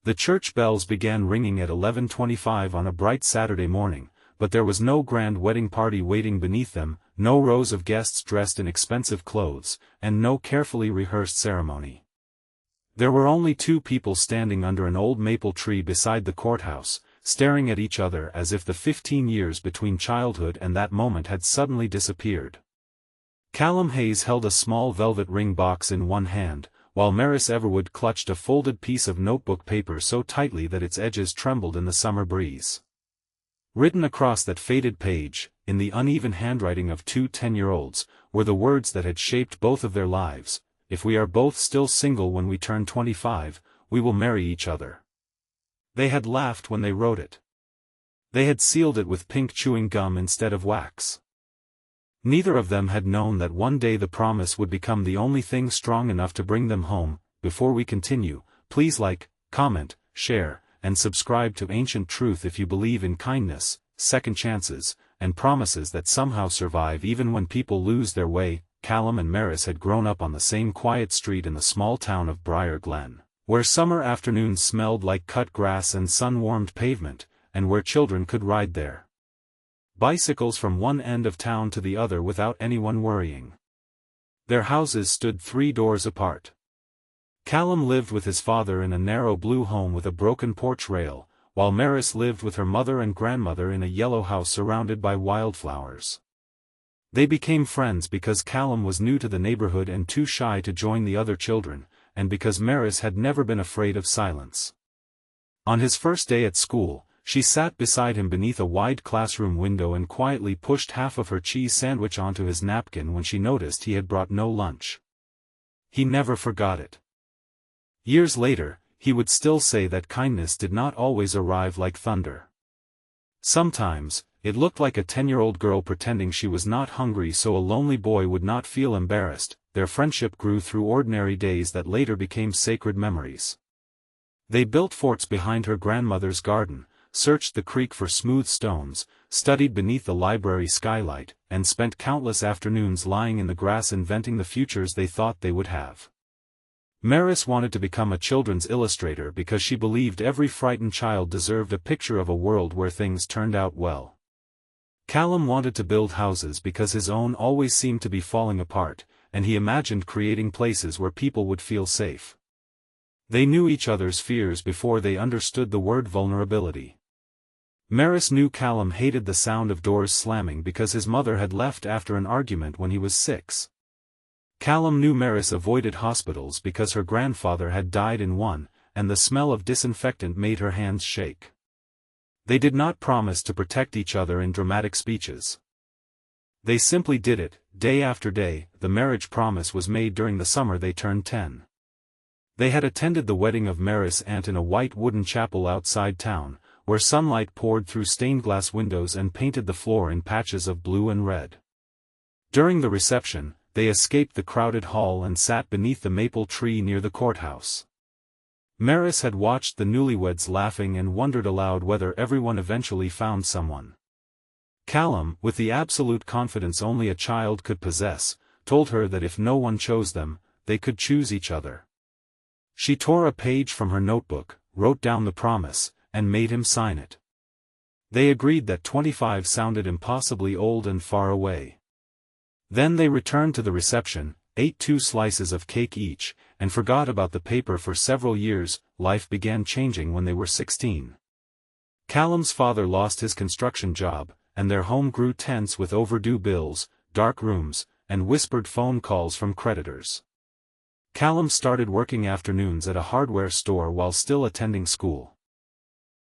The church bells began ringing at 11:25 on a bright Saturday morning, but there was no grand wedding party waiting beneath them, no rows of guests dressed in expensive clothes, and no carefully rehearsed ceremony. There were only two people standing under an old maple tree beside the courthouse, staring at each other as if the 15 years between childhood and that moment had suddenly disappeared. Callum Hayes held a small velvet ring box in one hand, while Maris Everwood clutched a folded piece of notebook paper so tightly that its edges trembled in the summer breeze. Written across that faded page, in the uneven handwriting of two 10-year-olds, were the words that had shaped both of their lives: "If we are both still single when we turn 25, we will marry each other." They had laughed when they wrote it. They had sealed it with pink chewing gum instead of wax. Neither of them had known that one day the promise would become the only thing strong enough to bring them home. Before we continue, please like, comment, share, and subscribe to Ancient Truth if you believe in kindness, second chances, and promises that somehow survive even when people lose their way. Callum and Maris had grown up on the same quiet street in the small town of Briar Glen, where summer afternoons smelled like cut grass and sun-warmed pavement, and where children could ride their bicycles from one end of town to the other without anyone worrying. Their houses stood 3 doors apart. Callum lived with his father in a narrow blue home with a broken porch rail, while Maris lived with her mother and grandmother in a yellow house surrounded by wildflowers. They became friends because Callum was new to the neighborhood and too shy to join the other children, and because Maris had never been afraid of silence. On his first day at school, she sat beside him beneath a wide classroom window and quietly pushed half of her cheese sandwich onto his napkin when she noticed he had brought no lunch. He never forgot it. Years later, he would still say that kindness did not always arrive like thunder. Sometimes, it looked like a 10-year-old girl pretending she was not hungry so a lonely boy would not feel embarrassed. Their friendship grew through ordinary days that later became sacred memories. They built forts behind her grandmother's garden, searched the creek for smooth stones, studied beneath the library skylight, and spent countless afternoons lying in the grass inventing the futures they thought they would have. Maris wanted to become a children's illustrator because she believed every frightened child deserved a picture of a world where things turned out well. Callum wanted to build houses because his own always seemed to be falling apart, and he imagined creating places where people would feel safe. They knew each other's fears before they understood the word vulnerability. Maris knew Callum hated the sound of doors slamming because his mother had left after an argument when he was 6. Callum knew Maris avoided hospitals because her grandfather had died in one, and the smell of disinfectant made her hands shake. They did not promise to protect each other in dramatic speeches. They simply did it, day after day. The marriage promise was made during the summer they turned 10. They had attended the wedding of Maris' aunt in a white wooden chapel outside town, where sunlight poured through stained glass windows and painted the floor in patches of blue and red. During the reception, they escaped the crowded hall and sat beneath the maple tree near the courthouse. Maris had watched the newlyweds laughing and wondered aloud whether everyone eventually found someone. Callum, with the absolute confidence only a child could possess, told her that if no one chose them, they could choose each other. She tore a page from her notebook, wrote down the promise, and made him sign it. They agreed that 25 sounded impossibly old and far away. Then they returned to the reception, ate 2 slices of cake each, and forgot about the paper for several years. Life began changing when they were 16. Callum's father lost his construction job, and their home grew tense with overdue bills, dark rooms, and whispered phone calls from creditors. Callum started working afternoons at a hardware store while still attending school.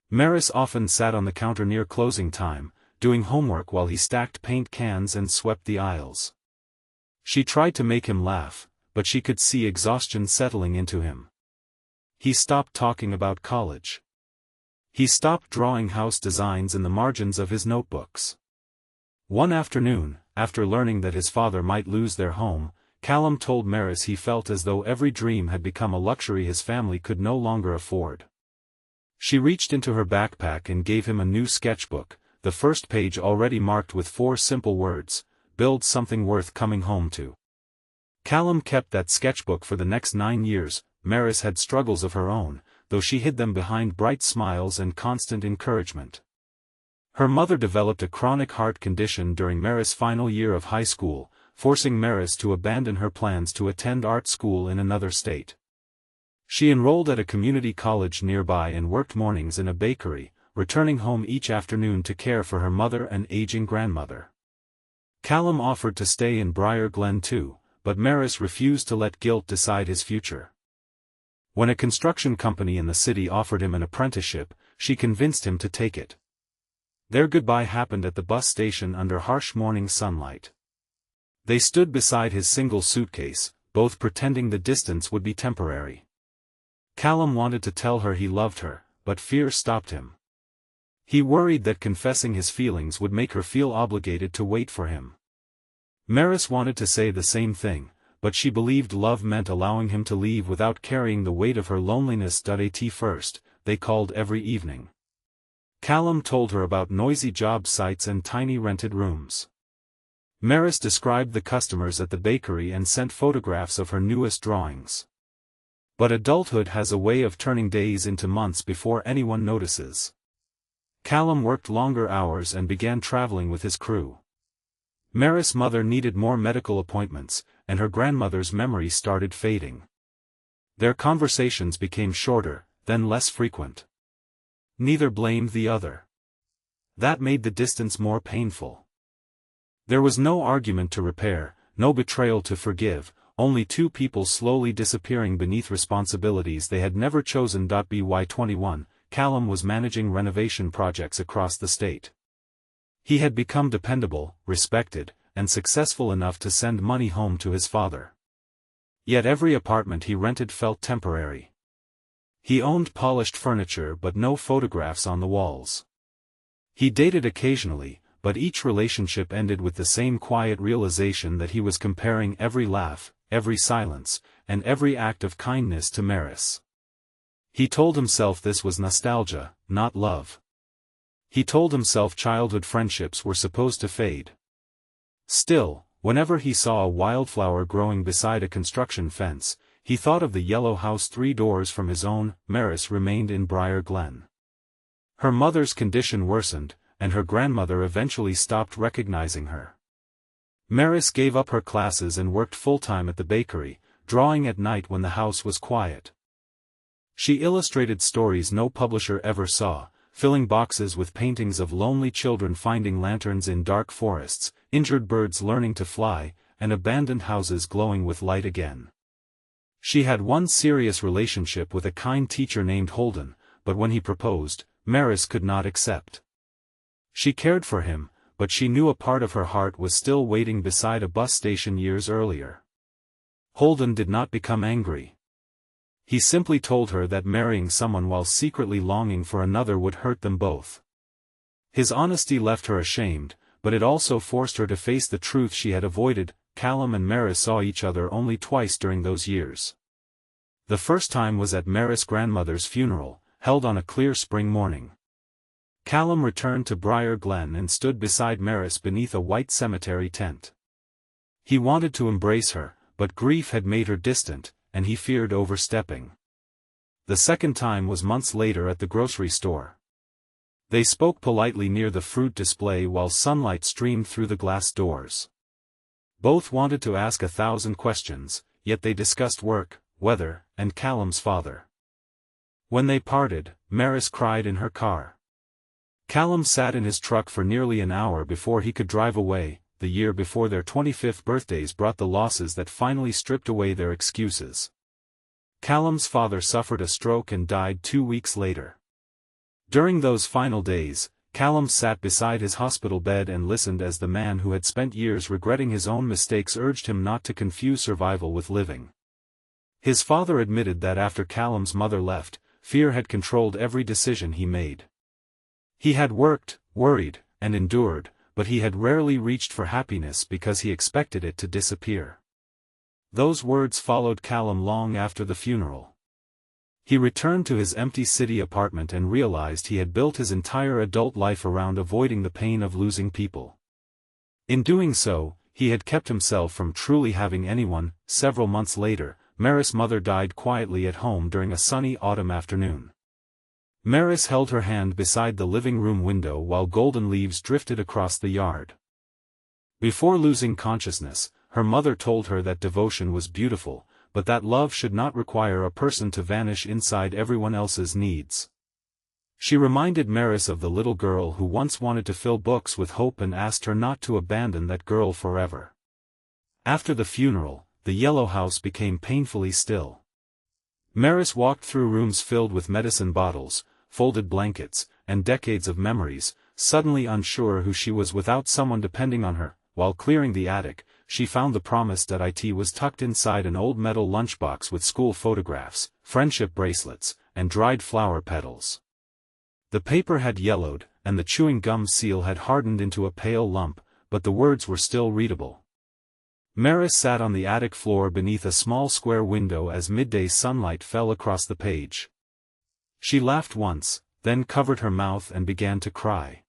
Maris often sat on the counter near closing time, doing homework while he stacked paint cans and swept the aisles. She tried to make him laugh, but she could see exhaustion settling into him. He stopped talking about college. He stopped drawing house designs in the margins of his notebooks. One afternoon, after learning that his father might lose their home, Callum told Maris he felt as though every dream had become a luxury his family could no longer afford. She reached into her backpack and gave him a new sketchbook, the first page already marked with 4 simple words: build something worth coming home to. Callum kept that sketchbook for the next 9 years. Maris had struggles of her own, though she hid them behind bright smiles and constant encouragement. Her mother developed a chronic heart condition during Maris' final year of high school, forcing Maris to abandon her plans to attend art school in another state. She enrolled at a community college nearby and worked mornings in a bakery, returning home each afternoon to care for her mother and aging grandmother. Callum offered to stay in Briar Glen too, but Maris refused to let guilt decide his future. When a construction company in the city offered him an apprenticeship, she convinced him to take it. Their goodbye happened at the bus station under harsh morning sunlight. They stood beside his single suitcase, both pretending the distance would be temporary. Callum wanted to tell her he loved her, but fear stopped him. He worried that confessing his feelings would make her feel obligated to wait for him. Maris wanted to say the same thing, but she believed love meant allowing him to leave without carrying the weight of her loneliness. At first, they called every evening. Callum told her about noisy job sites and tiny rented rooms. Maris described the customers at the bakery and sent photographs of her newest drawings. But adulthood has a way of turning days into months before anyone notices. Callum worked longer hours and began traveling with his crew. Maris' mother needed more medical appointments, and her grandmother's memory started fading. Their conversations became shorter, then less frequent. Neither blamed the other. That made the distance more painful. There was no argument to repair, no betrayal to forgive, only two people slowly disappearing beneath responsibilities they had never chosen. By 21, Callum was managing renovation projects across the state. He had become dependable, respected, and successful enough to send money home to his father. Yet every apartment he rented felt temporary. He owned polished furniture but no photographs on the walls. He dated occasionally, but each relationship ended with the same quiet realization that he was comparing every laugh, every silence, and every act of kindness to Maris. He told himself this was nostalgia, not love. He told himself childhood friendships were supposed to fade. Still, whenever he saw a wildflower growing beside a construction fence, he thought of the yellow house 3 doors from his own. Maris remained in Briar Glen. Her mother's condition worsened, and her grandmother eventually stopped recognizing her. Maris gave up her classes and worked full-time at the bakery, drawing at night when the house was quiet. She illustrated stories no publisher ever saw, filling boxes with paintings of lonely children finding lanterns in dark forests, injured birds learning to fly, and abandoned houses glowing with light again. She had one serious relationship with a kind teacher named Holden, but when he proposed, Maris could not accept. She cared for him, but she knew a part of her heart was still waiting beside a bus station years earlier. Holden did not become angry. He simply told her that marrying someone while secretly longing for another would hurt them both. His honesty left her ashamed, but it also forced her to face the truth she had avoided. Callum and Maris saw each other only twice during those years. The first time was at Maris' grandmother's funeral, held on a clear spring morning. Callum returned to Briar Glen and stood beside Maris beneath a white cemetery tent. He wanted to embrace her, but grief had made her distant, and he feared overstepping. The second time was months later at the grocery store. They spoke politely near the fruit display while sunlight streamed through the glass doors. Both wanted to ask 1,000 questions, yet they discussed work, weather, and Callum's father. When they parted, Maris cried in her car. Callum sat in his truck for nearly an hour before he could drive away. The year before their 25th birthdays brought the losses that finally stripped away their excuses. Callum's father suffered a stroke and died 2 weeks later. During those final days, Callum sat beside his hospital bed and listened as the man who had spent years regretting his own mistakes urged him not to confuse survival with living. His father admitted that after Callum's mother left, fear had controlled every decision he made. He had worked, worried, and endured, but he had rarely reached for happiness because he expected it to disappear. Those words followed Callum long after the funeral. He returned to his empty city apartment and realized he had built his entire adult life around avoiding the pain of losing people. In doing so, he had kept himself from truly having anyone. Several months later, Maris' mother died quietly at home during a sunny autumn afternoon. Maris held her hand beside the living room window while golden leaves drifted across the yard. Before losing consciousness, her mother told her that devotion was beautiful, but that love should not require a person to vanish inside everyone else's needs. She reminded Maris of the little girl who once wanted to fill books with hope and asked her not to abandon that girl forever. After the funeral, the yellow house became painfully still. Maris walked through rooms filled with medicine bottles, folded blankets, and decades of memories, suddenly unsure who she was without someone depending on her. While clearing the attic, she found the promise that it was tucked inside an old metal lunchbox with school photographs, friendship bracelets, and dried flower petals. The paper had yellowed, and the chewing gum seal had hardened into a pale lump, but the words were still readable. Maris sat on the attic floor beneath a small square window as midday sunlight fell across the page. She laughed once, then covered her mouth and began to cry.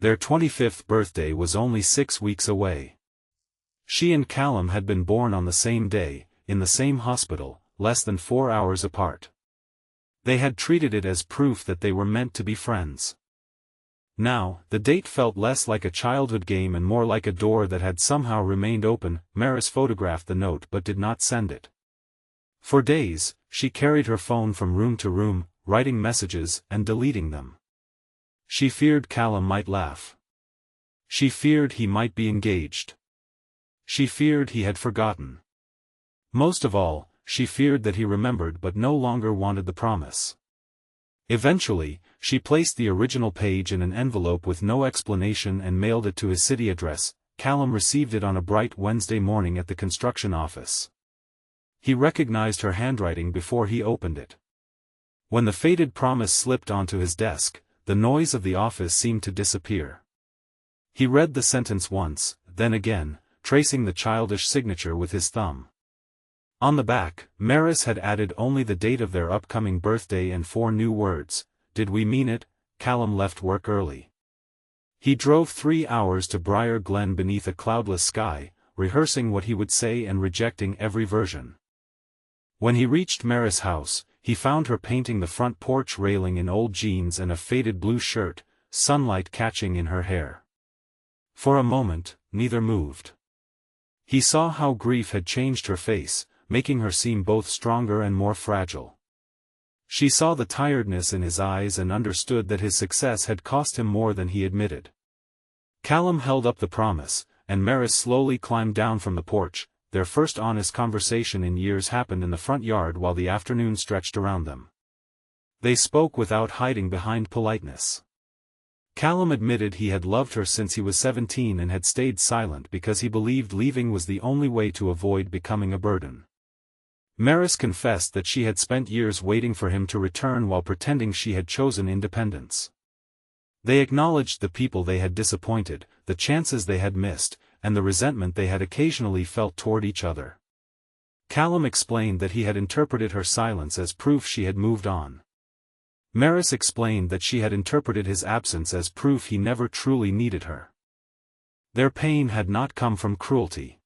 Their 25th birthday was only 6 weeks away. She and Callum had been born on the same day, in the same hospital, less than 4 hours apart. They had treated it as proof that they were meant to be friends. Now, the date felt less like a childhood game and more like a door that had somehow remained open. Maris photographed the note but did not send it. For days, she carried her phone from room to room, writing messages and deleting them. She feared Callum might laugh. She feared he might be engaged. She feared he had forgotten. Most of all, she feared that he remembered but no longer wanted the promise. Eventually, she placed the original page in an envelope with no explanation and mailed it to his city address. Callum received it on a bright Wednesday morning at the construction office. He recognized her handwriting before he opened it. When the faded promise slipped onto his desk, the noise of the office seemed to disappear. He read the sentence once, then again, tracing the childish signature with his thumb. On the back, Maris had added only the date of their upcoming birthday and 4 new words. Did we mean it? Callum left work early. He drove 3 hours to Briar Glen beneath a cloudless sky, rehearsing what he would say and rejecting every version. When he reached Maris' house, he found her painting the front porch railing in old jeans and a faded blue shirt, sunlight catching in her hair. For a moment, neither moved. He saw how grief had changed her face, making her seem both stronger and more fragile. She saw the tiredness in his eyes and understood that his success had cost him more than he admitted. Callum held up the promise, and Maris slowly climbed down from the porch. Their first honest conversation in years happened in the front yard while the afternoon stretched around them. They spoke without hiding behind politeness. Callum admitted he had loved her since he was 17 and had stayed silent because he believed leaving was the only way to avoid becoming a burden. Maris confessed that she had spent years waiting for him to return while pretending she had chosen independence. They acknowledged the people they had disappointed, the chances they had missed, and the resentment they had occasionally felt toward each other. Callum explained that he had interpreted her silence as proof she had moved on. Maris explained that she had interpreted his absence as proof he never truly needed her. Their pain had not come from cruelty.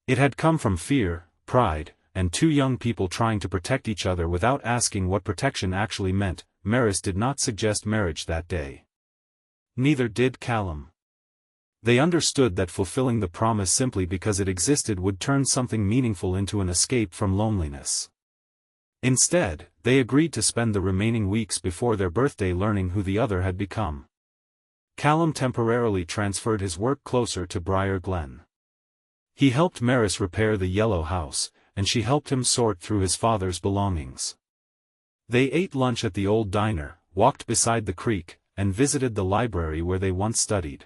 It had come from fear, pride, and 2 young people trying to protect each other without asking what protection actually meant. Maris did not suggest marriage that day. Neither did Callum. They understood that fulfilling the promise simply because it existed would turn something meaningful into an escape from loneliness. Instead, they agreed to spend the remaining weeks before their birthday learning who the other had become. Callum temporarily transferred his work closer to Briar Glen. He helped Maris repair the yellow house, and she helped him sort through his father's belongings. They ate lunch at the old diner, walked beside the creek, and visited the library where they once studied.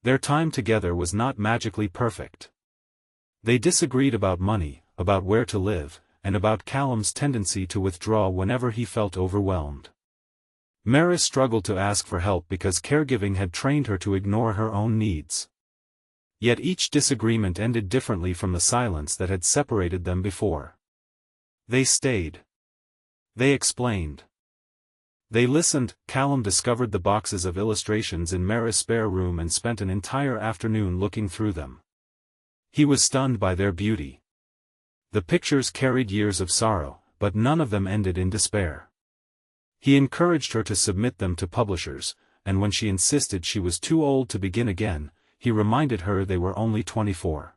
Their time together was not magically perfect. They disagreed about money, about where to live, and about Callum's tendency to withdraw whenever he felt overwhelmed. Maris struggled to ask for help because caregiving had trained her to ignore her own needs. Yet each disagreement ended differently from the silence that had separated them before. They stayed. They explained. They listened. Callum discovered the boxes of illustrations in Maris' spare room and spent an entire afternoon looking through them. He was stunned by their beauty. The pictures carried years of sorrow, but none of them ended in despair. He encouraged her to submit them to publishers, and when she insisted she was too old to begin again, he reminded her they were only 24.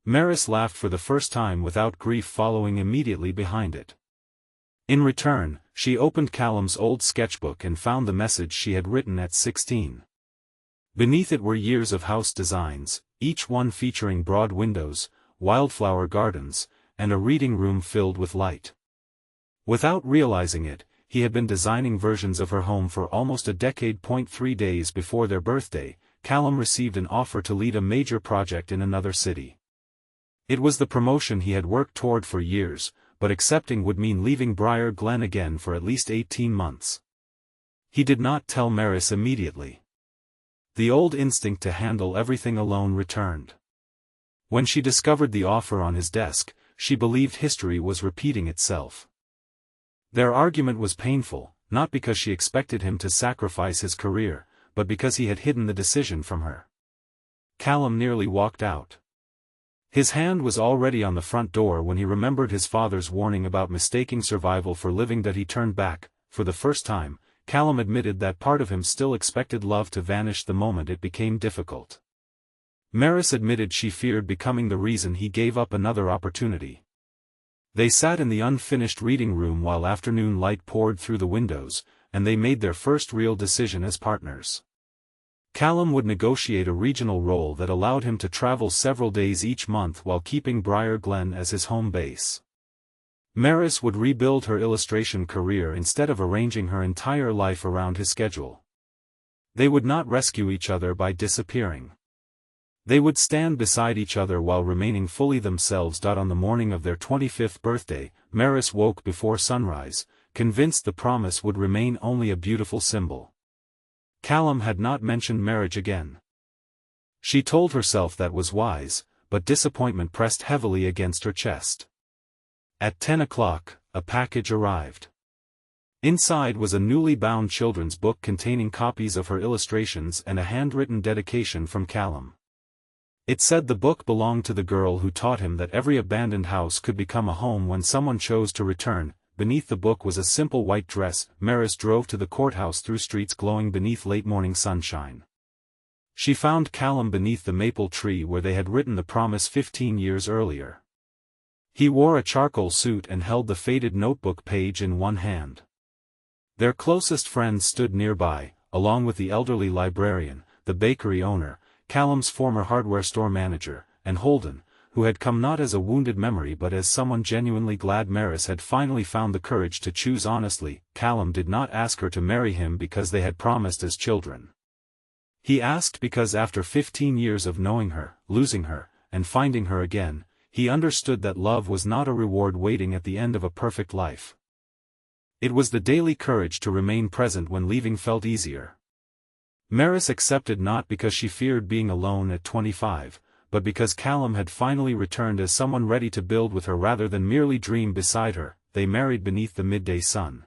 Maris laughed for the first time without grief following immediately behind it. In return, she opened Callum's old sketchbook and found the message she had written at 16. Beneath it were years of house designs, each one featuring broad windows, wildflower gardens, and a reading room filled with light. Without realizing it, he had been designing versions of her home for almost a decade. 3 days before their birthday, Callum received an offer to lead a major project in another city. It was the promotion he had worked toward for years, but accepting would mean leaving Briar Glen again for at least 18 months. He did not tell Maris immediately. The old instinct to handle everything alone returned. When she discovered the offer on his desk, she believed history was repeating itself. Their argument was painful, not because she expected him to sacrifice his career, but because he had hidden the decision from her. Callum nearly walked out. His hand was already on the front door when he remembered his father's warning about mistaking survival for living. That he turned back. For the first time, Callum admitted that part of him still expected love to vanish the moment it became difficult. Maris admitted she feared becoming the reason he gave up another opportunity. They sat in the unfinished reading room while afternoon light poured through the windows, and they made their first real decision as partners. Callum would negotiate a regional role that allowed him to travel several days each month while keeping Briar Glen as his home base. Maris would rebuild her illustration career instead of arranging her entire life around his schedule. They would not rescue each other by disappearing. They would stand beside each other while remaining fully themselves. On the morning of their 25th birthday, Maris woke before sunrise, convinced the promise would remain only a beautiful symbol. Callum had not mentioned marriage again. She told herself that was wise, but disappointment pressed heavily against her chest. At 10 o'clock, a package arrived. Inside was a newly bound children's book containing copies of her illustrations and a handwritten dedication from Callum. It said the book belonged to the girl who taught him that every abandoned house could become a home when someone chose to return. Beneath the book was a simple white dress. Maris drove to the courthouse through streets glowing beneath late-morning sunshine. She found Callum beneath the maple tree where they had written the promise 15 years earlier. He wore a charcoal suit and held the faded notebook page in one hand. Their closest friends stood nearby, along with the elderly librarian, the bakery owner, Callum's former hardware store manager, and Holden, who had come not as a wounded memory but as someone genuinely glad Maris had finally found the courage to choose honestly. Callum did not ask her to marry him because they had promised as children. He asked because after 15 years of knowing her, losing her, and finding her again, he understood that love was not a reward waiting at the end of a perfect life. It was the daily courage to remain present when leaving felt easier. Maris accepted not because she feared being alone at 25, but because Callum had finally returned as someone ready to build with her rather than merely dream beside her. They married beneath the midday sun.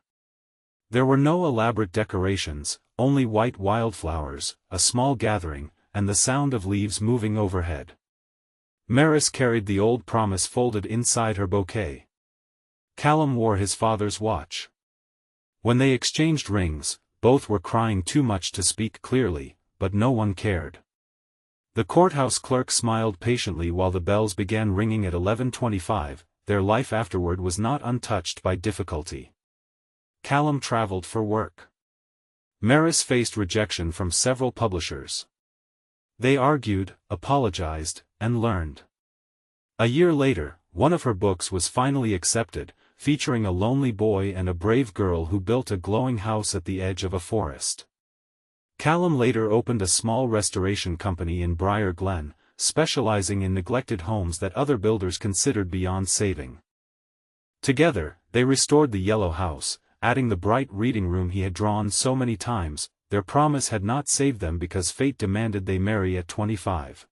There were no elaborate decorations, only white wildflowers, a small gathering, and the sound of leaves moving overhead. Maris carried the old promise folded inside her bouquet. Callum wore his father's watch. When they exchanged rings, both were crying too much to speak clearly, but no one cared. The courthouse clerk smiled patiently while the bells began ringing at 11:25. Their life afterward was not untouched by difficulty. Callum traveled for work. Maris faced rejection from several publishers. They argued, apologized, and learned. A year later, one of her books was finally accepted, featuring a lonely boy and a brave girl who built a glowing house at the edge of a forest. Callum later opened a small restoration company in Briar Glen, specializing in neglected homes that other builders considered beyond saving. Together, they restored the yellow house, adding the bright reading room he had drawn so many times. Their promise had not saved them because fate demanded they marry at 25.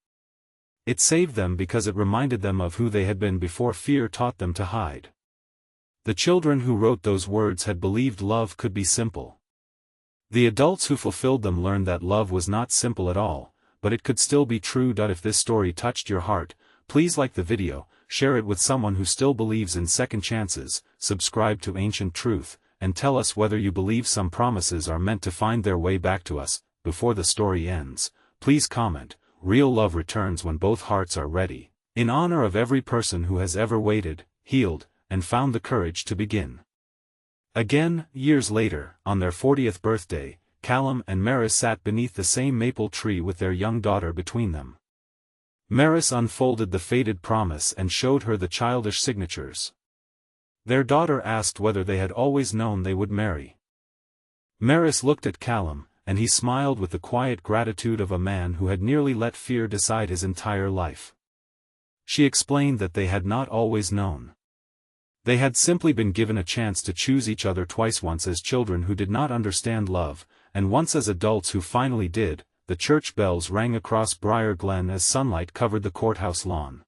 It saved them because it reminded them of who they had been before fear taught them to hide. The children who wrote those words had believed love could be simple. The adults who fulfilled them learned that love was not simple at all, but it could still be true. If this story touched your heart, please like the video, share it with someone who still believes in second chances, subscribe to Ancient Truth, and tell us whether you believe some promises are meant to find their way back to us, before the story ends. Please comment, real love returns when both hearts are ready. In honor of every person who has ever waited, healed, and found the courage to begin. Again, years later, on their 40th birthday, Callum and Maris sat beneath the same maple tree with their young daughter between them. Maris unfolded the faded promise and showed her the childish signatures. Their daughter asked whether they had always known they would marry. Maris looked at Callum, and he smiled with the quiet gratitude of a man who had nearly let fear decide his entire life. She explained that they had not always known. They had simply been given a chance to choose each other twice, once as children who did not understand love, and once as adults who finally did. The church bells rang across Briar Glen as sunlight covered the courthouse lawn.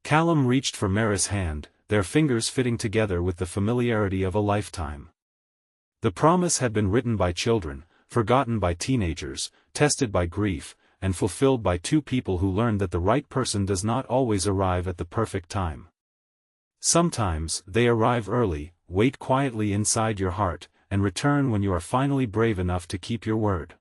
Callum reached for Maris' hand, their fingers fitting together with the familiarity of a lifetime. The promise had been written by children, forgotten by teenagers, tested by grief, and fulfilled by two people who learned that the right person does not always arrive at the perfect time. Sometimes, they arrive early, wait quietly inside your heart, and return when you are finally brave enough to keep your word.